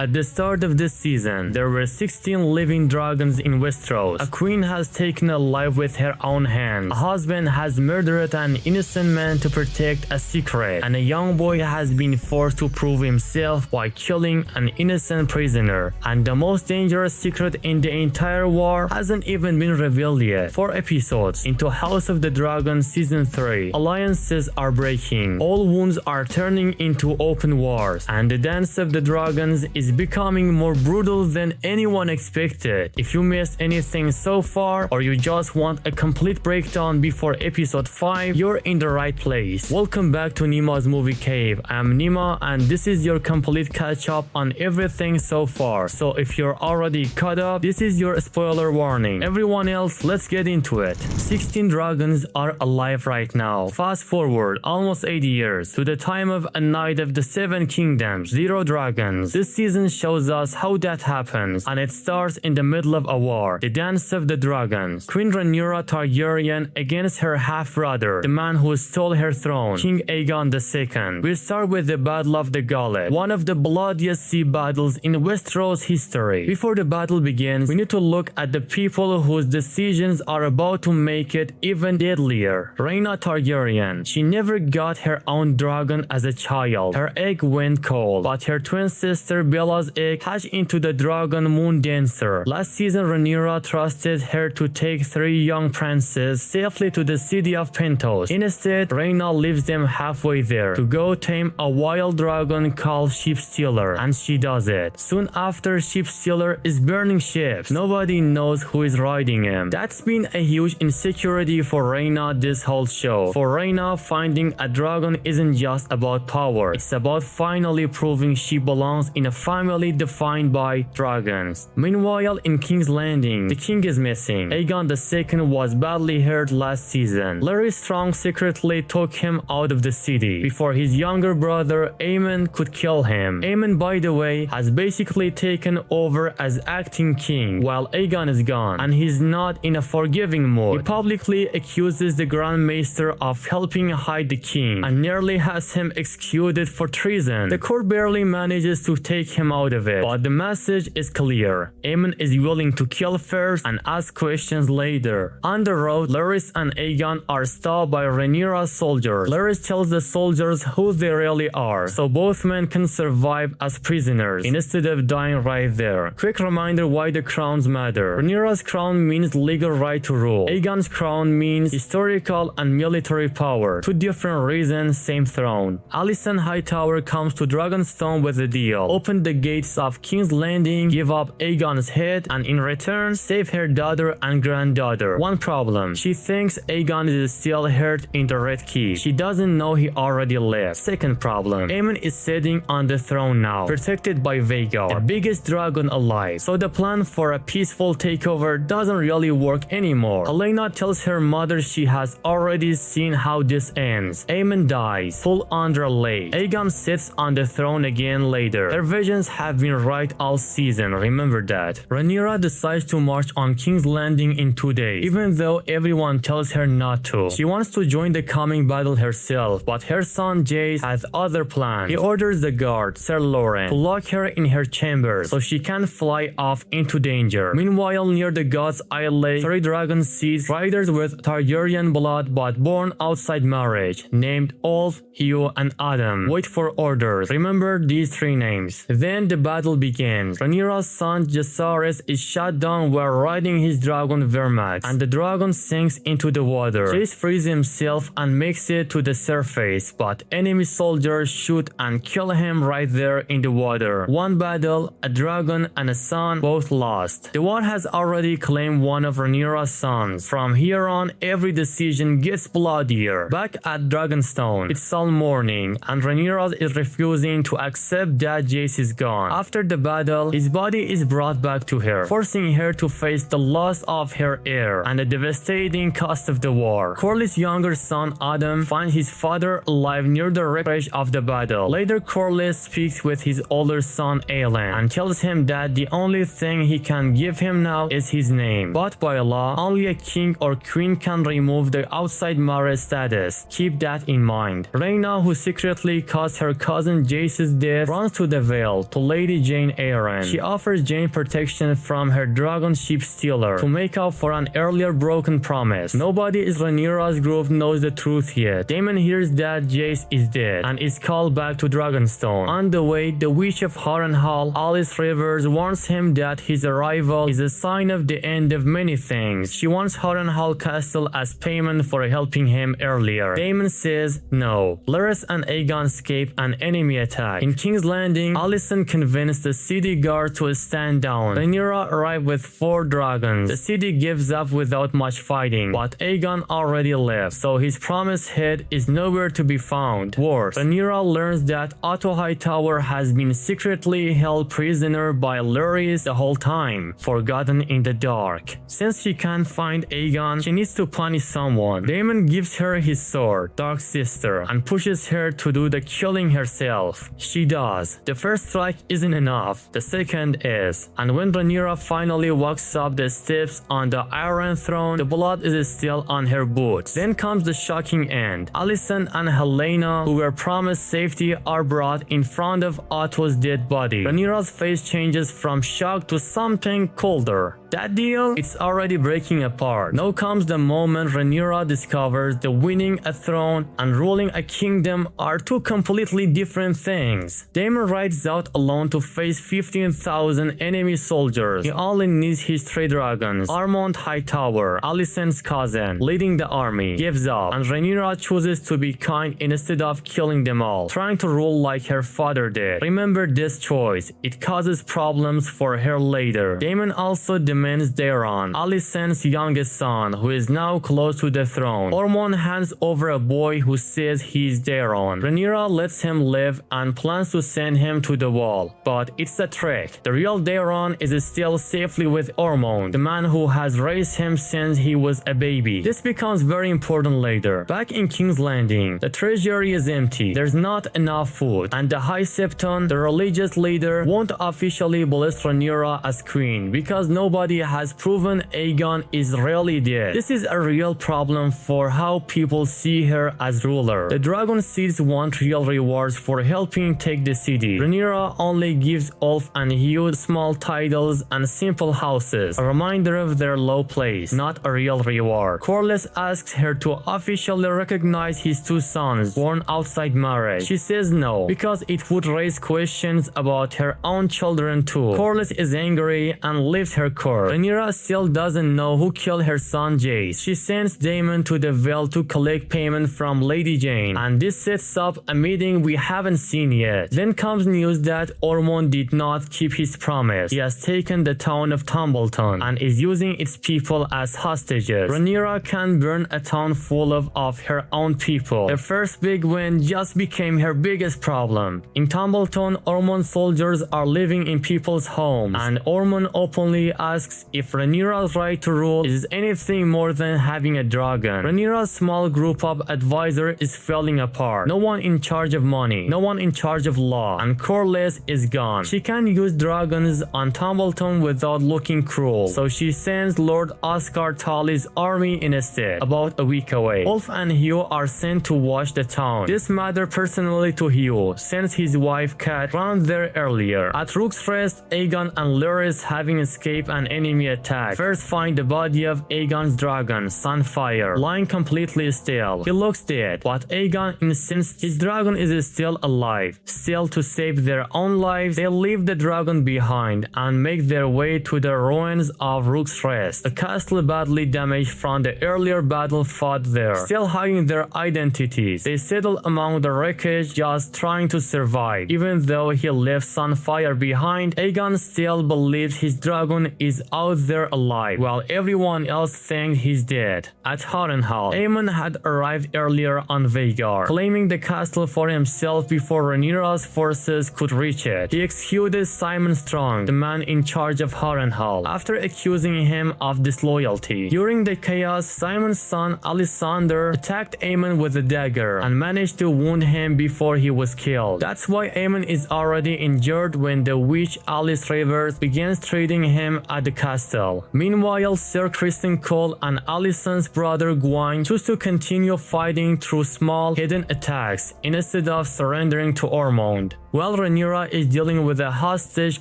At the start of this season, there were 16 living dragons in Westeros. A queen has taken a life with her own hands. A husband has murdered an innocent man to protect a secret, and a young boy has been forced to prove himself by killing an innocent prisoner. And the most dangerous secret in the entire war hasn't even been revealed yet. 4 episodes into House of the Dragon Season 3, alliances are breaking, all wounds are turning into open wars, and the Dance of the Dragons is becoming more brutal than anyone expected. If you missed anything so far, or you just want a complete breakdown before episode 5, you're in the right place. Welcome back to Nima's Movie Cave. I'm Nima, and this is your complete catch up on everything so far. So if you're already caught up, this is your spoiler warning. Everyone else, let's get into it. 16 dragons are alive right now. Fast forward almost 80 years to the time of a night of the 7 kingdoms, 0 dragons. This season shows us how that happens, and it starts in the middle of a war, the Dance of the Dragons. Queen Rhaenyra Targaryen against her half-brother, the man who stole her throne, King Aegon II. We start with the Battle of the Gullet, one of the bloodiest sea battles in Westeros history. Before the battle begins, we need to look at the people whose decisions are about to make it even deadlier. Rhaenyra Targaryen. She never got her own dragon as a child. Her egg went cold, but her twin sister Bella's egg hatched into the dragon Moon Dancer. Last season, Rhaenyra trusted her to take 3 young princes safely to the city of Pentos. Instead, Rhaenyra leaves them halfway there to go tame a wild dragon called Sheepstealer, and she does it. Soon after, Sheepstealer is burning ships. Nobody knows who is riding him. That's been a huge insecurity for Rhaenyra this whole show. For Rhaenyra, finding a dragon isn't just about power. It's about finally proving she belongs in a family defined by dragons. Meanwhile, in King's Landing, the king is missing. Aegon II was badly hurt last season. Larry Strong secretly took him out of the city before his younger brother Aemond could kill him. Aemond, by the way, has basically taken over as acting king while Aegon is gone, and he's not in a forgiving mood. He publicly accuses the Grand Maester of helping hide the king and nearly has him executed for treason. The court barely manages to take him out of it, but the message is clear. Aemond is willing to kill first and ask questions later. On the road, Larys and Aegon are stopped by Rhaenyra's soldiers. Larys tells the soldiers who they really are, so both men can survive as prisoners instead of dying right there. Quick reminder why the crowns matter. Rhaenyra's crown means legal right to rule. Aegon's crown means historical and military power. 2 different reasons, same throne. Alicent Hightower comes to Dragonstone with a deal. Open the gates of King's Landing, give up Aegon's head, and in return, save her daughter and granddaughter. One problem. She thinks Aegon is still hurt in the Red Keep. She doesn't know he already left. Second problem. Aemond is sitting on the throne now, protected by Vhagar, the biggest dragon alive. So the plan for a peaceful takeover doesn't really work anymore. Helena tells her mother she has already seen how this ends. Aemond dies, full under a lake. Aegon sits on the throne again later. Her visions have been right all season, remember that. Rhaenyra decides to march on King's Landing in 2 days, even though everyone tells her not to. She wants to join the coming battle herself, but her son Jace has other plans. He orders the guard, Sir Lauren, to lock her in her chamber so she can fly off into danger. Meanwhile, near the God's Eye Lake, 3 dragons seize riders with Targaryen blood but born outside marriage, named Olf, Hugh, and Adam. Wait for orders. Remember these 3 names. Then the battle begins. Rhaenyra's son Jacaerys is shot down while riding his dragon Vermax, and the dragon sinks into the water. Jace frees himself and makes it to the surface, but enemy soldiers shoot and kill him right there in the water. One battle, a dragon and a son, both lost. The war has already claimed one of Rhaenyra's sons. From here on, every decision gets bloodier. Back at Dragonstone, it's all morning, and Rhaenyra is refusing to accept that Jace is gone. After the battle, his body is brought back to her, forcing her to face the loss of her heir and the devastating cost of the war. Corlys' younger son Adam finds his father alive near the wreckage of the battle. Later, Corlys speaks with his older son Aelin and tells him that the only thing he can give him now is his name. But by law, only a king or queen can remove the outside marriage status. Keep that in mind. Rhaenyra, who secretly caused her cousin Jace's death, runs to the Vale to Lady Jane Eyre. She offers Jane protection from her dragon ship stealer to make up for an earlier broken promise. Nobody in Rhaenyra's group knows the truth yet. Daemon hears that Jace is dead and is called back to Dragonstone. On the way, the witch of Harrenhal, Alice Rivers, warns him that his arrival is a sign of the end of many things. She wants Harrenhal Castle as payment for helping him earlier. Daemon says no. Larys and Aegon escape an enemy attack. In King's Landing, Alicent convinced the city guard to stand down. Rhaenyra arrived with 4 dragons. The city gives up without much fighting, but Aegon already left, so his promised head is nowhere to be found. Worse, Rhaenyra learns that Otto Hightower has been secretly held prisoner by Larys the whole time, forgotten in the dark. Since she can't find Aegon, she needs to punish someone. Daemon gives her his sword, Dark Sister, and pushes her to do the killing herself. She does. The first strike isn't enough, the second is. And when Rhaenyra finally walks up the steps on the Iron Throne, the blood is still on her boots. Then comes the shocking end. Alicent and Helena, who were promised safety, are brought in front of Otto's dead body. Rhaenyra's face changes from shock to something colder. That deal? It's already breaking apart. Now comes the moment Rhaenyra discovers that winning a throne and ruling a kingdom are two completely different things. Daemon rides out alone to face 15,000 enemy soldiers. He only needs his 3 dragons. Aemond Hightower, Alicent's cousin, leading the army, gives up, and Rhaenyra chooses to be kind instead of killing them all, trying to rule like her father did. Remember this choice. It causes problems for her later. Daemon also demands Daeron, Alicent's youngest son, who is now close to the throne. Ormond hands over a boy who says he's Daeron. Rhaenyra lets him live and plans to send him to the wall, but it's a trick. The real Daeron is still safely with Ormond, the man who has raised him since he was a baby. This becomes very important later. Back in King's Landing, the treasury is empty. There's not enough food, and the High Septon, the religious leader, won't officially bless Rhaenyra as queen because nobody has proven Aegon is really dead. This is a real problem for how people see her as ruler. The dragon seeds want real rewards for helping take the city. Rhaenyra only gives Ulf and Hugh small titles and simple houses, a reminder of their low place, not a real reward. Corlys asks her to officially recognize his 2 sons born outside marriage. She says no, because it would raise questions about her own children too. Corlys is angry and leaves her court. Rhaenyra still doesn't know who killed her son Jace. She sends Daemon to the well to collect payment from Lady Jane, and this sets up a meeting we haven't seen yet. Then comes news that Ormond did not keep his promise. He has taken the town of Tumbleton and is using its people as hostages. Rhaenyra can burn a town full of her own people. Her first big win just became her biggest problem. In Tumbleton, Ormond soldiers are living in people's homes, and Ormond openly asks if Rhaenyra's right to rule is anything more than having a dragon. Rhaenyra's small group of advisors is falling apart. No one in charge of money, no one in charge of law, and Corlys is gone. She can use dragons on Tumbleton without looking cruel, so she sends Lord Oscar Tully's army instead, about a week away. Ulf and Hugh are sent to watch the town. This mattered personally to Hugh, since his wife Cat ran there earlier. At Rook's Rest, Aegon and Larys, having escaped an enemy attack, first find the body of Aegon's dragon, Sunfire, lying completely still. He looks dead, but Aegon insists his dragon is still alive. Still, to save their own lives, they leave the dragon behind and make their way to the ruins of Rook's Rest, a castle badly damaged from the earlier battle fought there. Still hiding their identities, they settle among the wreckage just trying to survive. Even though he left Sunfire behind, Aegon still believes his dragon is out there alive, while everyone else thinks he's dead. At Harrenhal, Aemond had arrived earlier on Vhagar, claiming the castle for himself before Rhaenyra's forces could reach it. He executed Simon Strong, the man in charge of Harrenhal, after accusing him of disloyalty. During the chaos, Simon's son Alysandr attacked Aemond with a dagger and managed to wound him before he was killed. That's why Aemond is already injured when the witch Alice Rivers begins treating him at the castle. Meanwhile, Sir Criston Cole and Alicent's brother Gwaine choose to continue fighting through small hidden attacks instead of surrendering to Ormond. While Rhaenyra is dealing with a hostage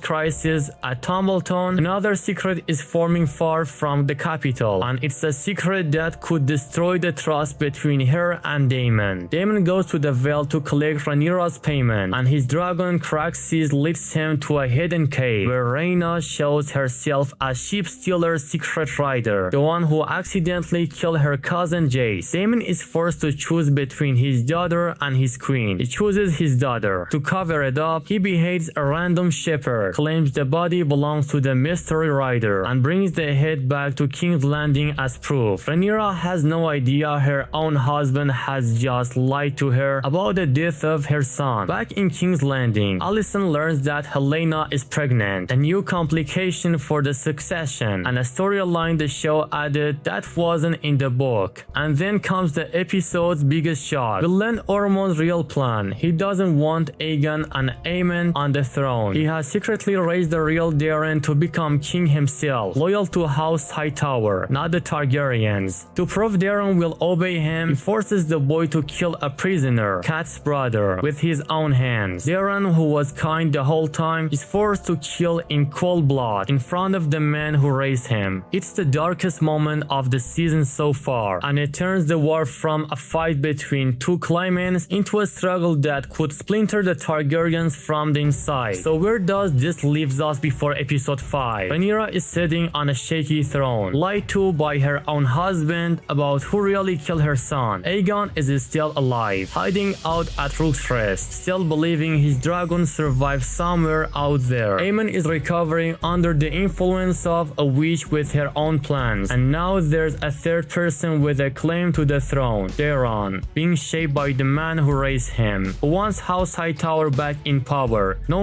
crisis at Tumbleton, another secret is forming far from the capital, and it's a secret that could destroy the trust between her and Daemon. Daemon goes to the well to collect Rhaenyra's payment, and his dragon Craxus leads him to a hidden cave where Rhaenyra shows herself as Sheep Stealer's secret rider, the one who accidentally killed her cousin Jace. Daemon is forced to choose between his daughter and his queen. He chooses his daughter. To cover it up, he beheads a random shepherd, claims the body belongs to the mystery rider, and brings the head back to King's Landing as proof. Rhaenyra has no idea her own husband has just lied to her about the death of her son. Back in King's Landing, Alicent learns that Helena is pregnant, a new complication for the succession, and a storyline the show added that wasn't in the book. And then comes the episode's biggest shock. We learn Ormond's real plan. He doesn't want Aegon and Aemond on the throne. He has secretly raised the real Daeron to become king himself, loyal to House Hightower, not the Targaryens. To prove Daeron will obey him, he forces the boy to kill a prisoner, Cat's brother, with his own hands. Daeron, who was kind the whole time, is forced to kill in cold blood in front of the man who raised him. It's the darkest moment of the season so far, and it turns the war from a fight between two claimants into a struggle that could splinter the Targaryens from the inside. So where does this leave us before episode 5? Rhaenyra is sitting on a shaky throne, lied to by her own husband about who really killed her son. Aegon is still alive, hiding out at Rook's Rest, still believing his dragon survived somewhere out there. Aemond is recovering under the influence of a witch with her own plans, and now there's a third person with a claim to the throne, Daeron, being shaped by the man who raised him, who wants House Hightower back in power, no